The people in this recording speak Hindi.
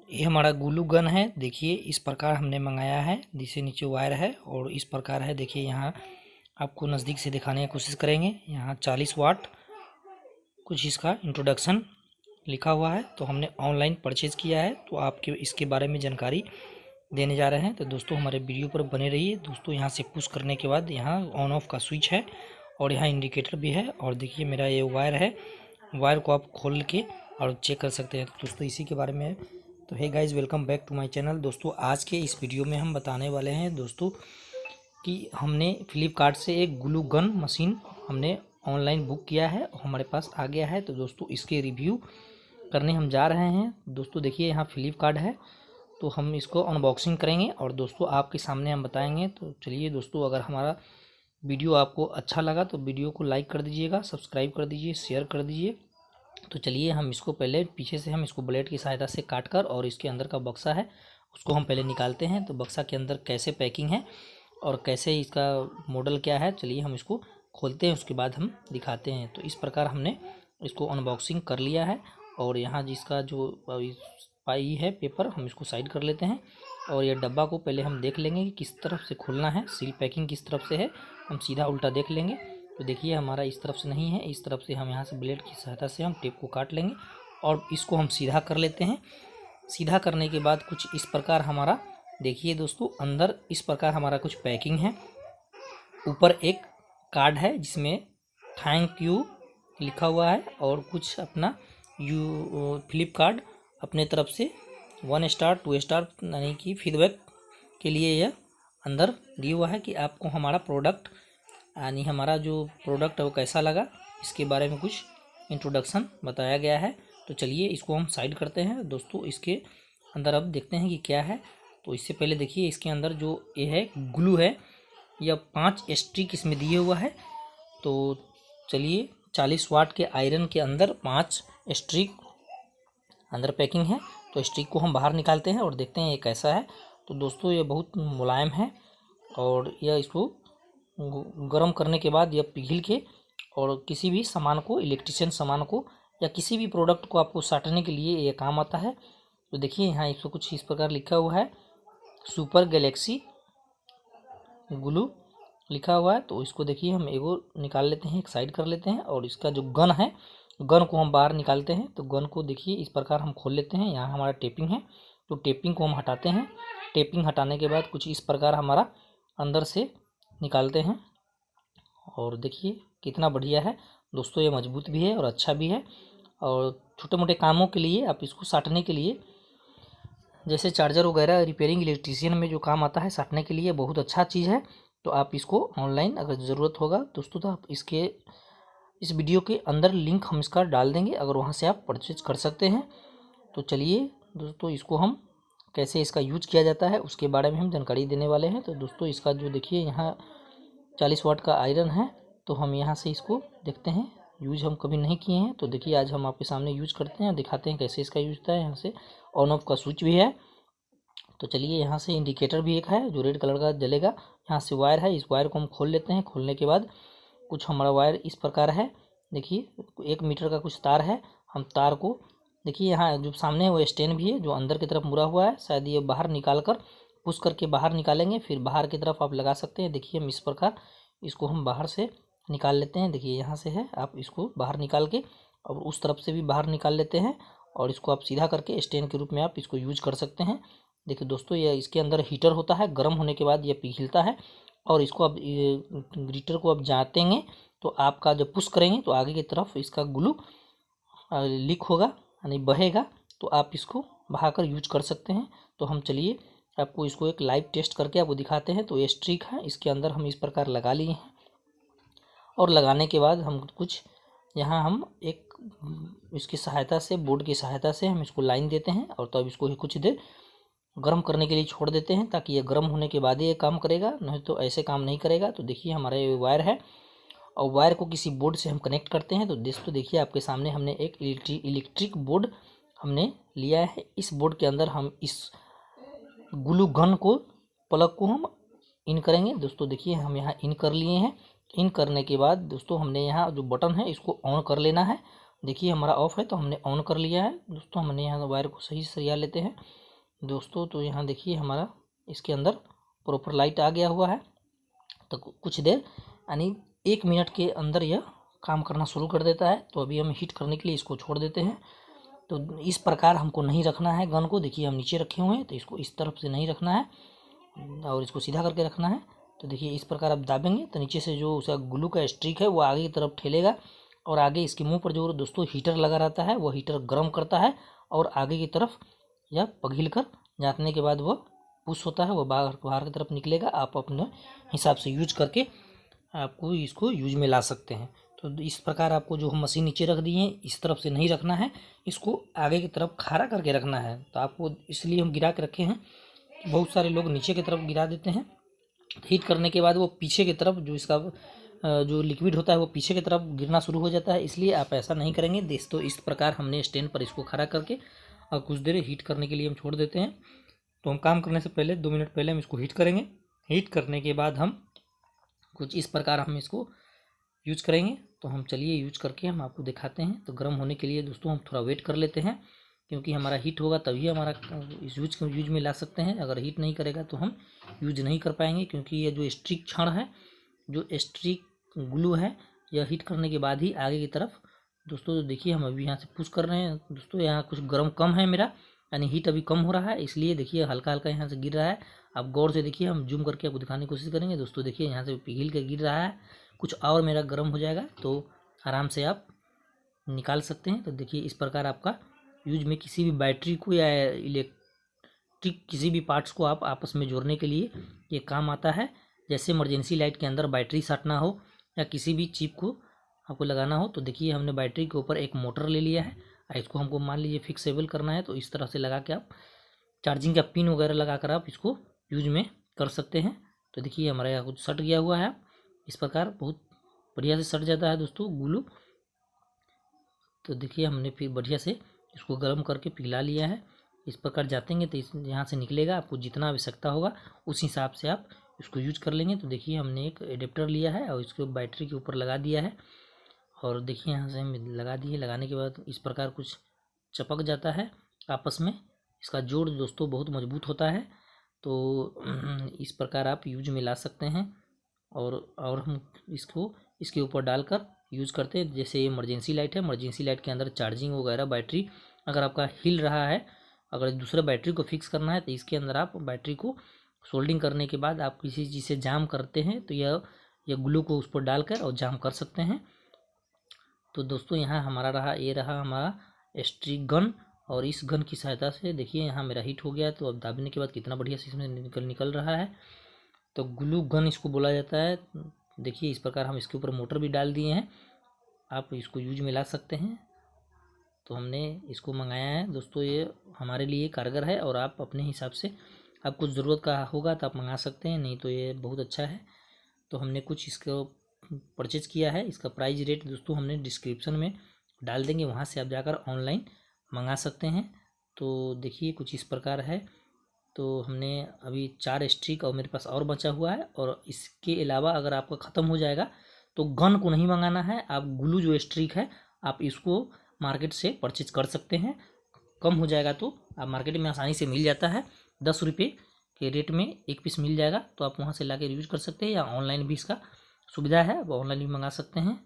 ये हमारा ग्लू गन है। देखिए इस प्रकार हमने मंगाया है, जिससे नीचे वायर है और इस प्रकार है। देखिए यहाँ आपको नज़दीक से दिखाने की कोशिश करेंगे। यहाँ 40 वाट कुछ इसका इंट्रोडक्शन लिखा हुआ है। तो हमने ऑनलाइन परचेज़ किया है, तो आपके इसके बारे में जानकारी देने जा रहे हैं। तो दोस्तों हमारे वीडियो पर बने रहिए। दोस्तों यहाँ से पुश करने के बाद यहाँ ऑन ऑफ का स्विच है और यहाँ इंडिकेटर भी है। और देखिए मेरा ये वायर है, वायर को आप खोल के और चेक कर सकते हैं। तो दोस्तों इसी के बारे में है। तो hey guys, welcome back to my channel. दोस्तों आज के इस वीडियो में हम बताने वाले हैं दोस्तों कि हमने फ्लिपकार्ट से एक ग्लू गन मशीन हमने ऑनलाइन बुक किया है, हमारे पास आ गया है। तो दोस्तों इसके रिव्यू करने हम जा रहे हैं। दोस्तों देखिए यहाँ फ्लिपकार्ट है, तो हम इसको अनबॉक्सिंग करेंगे और दोस्तों आपके सामने हम बताएंगे। तो चलिए दोस्तों, अगर हमारा वीडियो आपको अच्छा लगा तो वीडियो को लाइक कर दीजिएगा, सब्सक्राइब कर दीजिए, शेयर कर दीजिए। तो चलिए हम इसको पहले पीछे से हम इसको ब्लेड की सहायता से काट कर और इसके अंदर का बक्सा है उसको हम पहले निकालते हैं। तो बक्सा के अंदर कैसे पैकिंग है और कैसे इसका मॉडल क्या है, चलिए हम इसको खोलते हैं, उसके बाद हम दिखाते हैं। तो इस प्रकार हमने इसको अनबॉक्सिंग कर लिया है और यहाँ जिसका जो पाई है पेपर, हम इसको साइड कर लेते हैं। और ये डब्बा को पहले हम देख लेंगे कि किस तरफ से खोलना है, सील पैकिंग किस तरफ से है, हम सीधा उल्टा देख लेंगे। तो देखिए हमारा इस तरफ से नहीं है, इस तरफ से हम यहाँ से ब्लेड की सहायता से हम टेप को काट लेंगे और इसको हम सीधा कर लेते हैं। सीधा करने के बाद कुछ इस प्रकार हमारा देखिए दोस्तों अंदर इस प्रकार हमारा कुछ पैकिंग है। ऊपर एक कार्ड है जिसमें थैंक यू लिखा हुआ है और कुछ अपना फ्लिपकार्ट अपने तरफ से 1 स्टार 2 स्टार यानी कि फीडबैक के लिए यह अंदर दिया हुआ है कि आपको हमारा प्रोडक्ट यानी हमारा जो प्रोडक्ट है वो कैसा लगा, इसके बारे में कुछ इंट्रोडक्शन बताया गया है। तो चलिए इसको हम साइड करते हैं। दोस्तों इसके अंदर अब देखते हैं कि क्या है। तो इससे पहले देखिए इसके अंदर जो ये है ग्लू है, यह 5 स्ट्रिक इसमें दिए हुआ है। तो चलिए 40 वाट के आयरन के अंदर 5 स्ट्रिक अंदर पैकिंग है। तो स्ट्रिक को हम बाहर निकालते हैं और देखते हैं ये कैसा है। तो दोस्तों ये बहुत मुलायम है और यह इसको गर्म करने के बाद यह पिघल के और किसी भी सामान को, इलेक्ट्रिशियन सामान को या किसी भी प्रोडक्ट को आपको साटने के लिए ये काम आता है। तो देखिए यहाँ इसको कुछ इस प्रकार लिखा हुआ है, सुपर गैलेक्सी ग्लू लिखा हुआ है। तो इसको देखिए हम एगो निकाल लेते हैं, एक साइड कर लेते हैं और इसका जो गन है, गन को हम बाहर निकालते हैं। तो गन को देखिए इस प्रकार हम खोल लेते हैं। यहाँ हमारा टेपिंग है, तो टेपिंग को हम हटाते हैं। टेपिंग हटाने के बाद कुछ इस प्रकार हमारा अंदर से निकालते हैं और देखिए कितना बढ़िया है दोस्तों, ये मजबूत भी है और अच्छा भी है। और छोटे मोटे कामों के लिए आप इसको साटने के लिए, जैसे चार्जर वगैरह रिपेयरिंग इलेक्ट्रीशियन में जो काम आता है साटने के लिए, बहुत अच्छा चीज़ है। तो आप इसको ऑनलाइन अगर ज़रूरत होगा दोस्तों तो आप इसके इस वीडियो के अंदर लिंक हम इसका डाल देंगे, अगर वहाँ से आप परचेज कर सकते हैं। तो चलिए दोस्तों इसको हम कैसे इसका यूज किया जाता है उसके बारे में हम जानकारी देने वाले हैं। तो दोस्तों इसका जो देखिए यहाँ 40 वाट का आयरन है, तो हम यहाँ से इसको देखते हैं। यूज हम कभी नहीं किए हैं, तो देखिए आज हम आपके सामने यूज करते हैं, दिखाते हैं कैसे इसका यूज होता है। यहाँ से ऑन ऑफ का स्विच भी है। तो चलिए यहाँ से इंडिकेटर भी एक है जो रेड कलर का जलेगा। यहाँ से वायर है, इस वायर को हम खोल लेते हैं। खोलने के बाद कुछ हमारा वायर इस प्रकार है, देखिए 1 मीटर का कुछ तार है। हम तार को देखिए यहाँ जो सामने है वो स्टैंड भी है जो अंदर की तरफ मुड़ा हुआ है, शायद ये बाहर निकाल कर पुश करके बाहर निकालेंगे, फिर बाहर की तरफ आप लगा सकते हैं। देखिए हम इस प्रकार इसको हम बाहर से निकाल लेते हैं। देखिए यहाँ से है, आप इसको बाहर निकाल के और उस तरफ से भी बाहर निकाल लेते हैं और इसको आप सीधा करके स्टैंड के रूप में आप इसको यूज कर सकते हैं। देखिए दोस्तों ये इसके अंदर हीटर होता है, गर्म होने के बाद ये पिघलता है और इसको अब हीटर को अब जातेंगे तो आपका जब पुश करेंगे तो आगे की तरफ इसका ग्लू लीक होगा यानी बहेगा, तो आप इसको बहाकर यूज कर सकते हैं। तो हम चलिए आपको इसको एक लाइव टेस्ट करके आपको दिखाते हैं। तो ये स्ट्रिक है, इसके अंदर हम इस प्रकार लगा लिए हैं और लगाने के बाद हम कुछ यहाँ हम एक इसकी सहायता से, बोर्ड की सहायता से हम इसको लाइन देते हैं और तब इसको कुछ देर गर्म करने के लिए छोड़ देते हैं, ताकि ये गर्म होने के बाद ही ये काम करेगा, नहीं तो ऐसे काम नहीं करेगा। तो देखिए हमारा ये वायर है और वायर को किसी बोर्ड से हम कनेक्ट करते हैं। तो दोस्तों देखिए आपके सामने हमने एक इलेक्ट्रिक बोर्ड हमने लिया है। इस बोर्ड के अंदर हम इस ग्लू गन को, प्लग को हम इन करेंगे। दोस्तों देखिए हम यहाँ इन कर लिए हैं। इन करने के बाद दोस्तों हमने यहाँ जो बटन है इसको ऑन कर लेना है। देखिए हमारा ऑफ है तो हमने ऑन कर लिया है दोस्तों। हमने यहाँ वायर को सही से सरिया लेते हैं दोस्तों। तो यहाँ देखिए हमारा इसके अंदर प्रॉपर लाइट आ गया हुआ है। तो कुछ देर यानी 1 मिनट के अंदर यह काम करना शुरू कर देता है। तो अभी हम हीट करने के लिए इसको छोड़ देते हैं। तो इस प्रकार हमको नहीं रखना है गन को। देखिए हम नीचे रखे हुए हैं तो इसको इस तरफ से नहीं रखना है और इसको सीधा करके रखना है। तो देखिए इस प्रकार आप दाबेंगे तो नीचे से जो उसका ग्लू का स्ट्रिक है वो आगे की तरफ ठेलेगा और आगे इसके मुंह पर जो दोस्तों हीटर लगा रहता है वो हीटर गर्म करता है और आगे की तरफ यह पिघल कर जाने के बाद वह पुश होता है, वो बाहर की तरफ निकलेगा। आप अपने हिसाब से यूज करके आपको इसको यूज में ला सकते हैं। तो इस प्रकार आपको जो हम मशीन नीचे रख दिए हैं इस तरफ से नहीं रखना है, इसको आगे की तरफ खड़ा करके रखना है। तो आपको इसलिए हम गिरा के रखे हैं। बहुत सारे लोग नीचे की तरफ गिरा देते हैं। हीट करने के बाद वो पीछे की तरफ जो इसका जो लिक्विड होता है वो पीछे की तरफ गिरना शुरू हो जाता है, इसलिए आप ऐसा नहीं करेंगे दोस्तों। इस प्रकार हमने स्टैंड पर इसको खड़ा करके और कुछ देर हीट करने के लिए हम छोड़ देते हैं। तो हम काम करने से पहले 2 मिनट पहले हम इसको हीट करेंगे। हीट करने के बाद हम कुछ इस प्रकार हम इसको यूज करेंगे। तो हम चलिए यूज करके हम आपको दिखाते हैं। तो गर्म होने के लिए दोस्तों हम थोड़ा वेट कर लेते हैं, क्योंकि हमारा हीट होगा तभी हमारा इस यूज में ला सकते हैं। अगर हीट नहीं करेगा तो हम यूज नहीं कर पाएंगे, क्योंकि ये जो स्ट्रिक छड़ है, जो स्ट्रिक ग्लू है, यह हीट करने के बाद ही आगे की तरफ दोस्तों। तो देखिए हम अभी यहाँ से पुश कर रहे हैं दोस्तों। यहाँ कुछ गर्म कम है मेरा, यानी हीट अभी कम हो रहा है, इसलिए देखिए हल्का हल्का यहाँ से गिर रहा है। आप गौर से देखिए, हम जूम करके आपको दिखाने की कोशिश करेंगे दोस्तों। देखिए यहाँ से पिघल के गिर रहा है। कुछ और मेरा गर्म हो जाएगा तो आराम से आप निकाल सकते हैं। तो देखिए इस प्रकार आपका यूज में किसी भी बैटरी को या इलेक्ट्रिक किसी भी पार्ट्स को आप आपस में जोड़ने के लिए ये काम आता है। जैसे इमरजेंसी लाइट के अंदर बैटरी साटना हो या किसी भी चिप को आपको लगाना हो, तो देखिए हमने बैटरी के ऊपर एक मोटर ले लिया है। इसको हमको मान लीजिए फिक्सेबल करना है, तो इस तरह से लगा के आप चार्जिंग का पिन वगैरह लगा कर आप इसको यूज में कर सकते हैं। तो देखिए हमारा यहाँ कुछ सट गया हुआ है। इस प्रकार बहुत बढ़िया से सट जाता है दोस्तों ग्लू। तो देखिए हमने फिर बढ़िया से इसको गर्म करके पिघला लिया है। इस प्रकार जातेंगे तो इस यहाँ से निकलेगा। आपको जितना आवश्यकता होगा उस हिसाब से आप इसको यूज कर लेंगे। तो देखिए हमने एक एडेप्टर लिया है और इसको बैटरी के ऊपर लगा दिया है और देखिए यहाँ से हम लगा दिए। लगाने के बाद इस प्रकार कुछ चपक जाता है आपस में। इसका जोड़ दोस्तों बहुत मजबूत होता है। तो इस प्रकार आप यूज में ला सकते हैं और हम इसको इसके ऊपर डालकर यूज़ करते हैं। जैसे ये इमरजेंसी लाइट है, इमरजेंसी लाइट के अंदर चार्जिंग वगैरह बैटरी अगर आपका हिल रहा है, अगर दूसरे बैटरी को फिक्स करना है, तो इसके अंदर आप बैटरी को सोल्डिंग करने के बाद आप किसी चीज़ से जाम करते हैं तो यह ग्लू को उस पर डालकर और जाम कर सकते हैं। तो दोस्तों यहाँ हमारा ये रहा हमारा स्ट्रिक गन, और इस गन की सहायता से देखिए यहाँ मेरा हीट हो गया है। तो अब दाबने के बाद कितना बढ़िया से इसमें निकल रहा है। तो ग्लू गन इसको बोला जाता है। देखिए इस प्रकार हम इसके ऊपर मोटर भी डाल दिए हैं, आप इसको यूज में ला सकते हैं। तो हमने इसको मंगाया है दोस्तों, ये हमारे लिए कारगर है और आप अपने हिसाब से आप कुछ ज़रूरत का होगा तो आप मंगा सकते हैं, नहीं तो ये बहुत अच्छा है। तो हमने कुछ इसको परचेज़ किया है। इसका प्राइस रेट दोस्तों हमने डिस्क्रिप्शन में डाल देंगे, वहाँ से आप जाकर ऑनलाइन मंगा सकते हैं। तो देखिए कुछ इस प्रकार है। तो हमने अभी 4 स्ट्रिक और मेरे पास और बचा हुआ है, और इसके अलावा अगर आपका ख़त्म हो जाएगा तो गन को नहीं मंगाना है, आप ग्लू जो स्ट्रिक है आप इसको मार्केट से परचेज कर सकते हैं। कम हो जाएगा तो आप मार्केट में आसानी से मिल जाता है, 10 रुपये के रेट में 1 पीस मिल जाएगा। तो आप वहाँ से ला कर यूज कर सकते हैं, या ऑनलाइन भी इसका सुविधा है, आप ऑनलाइन भी मंगा सकते हैं।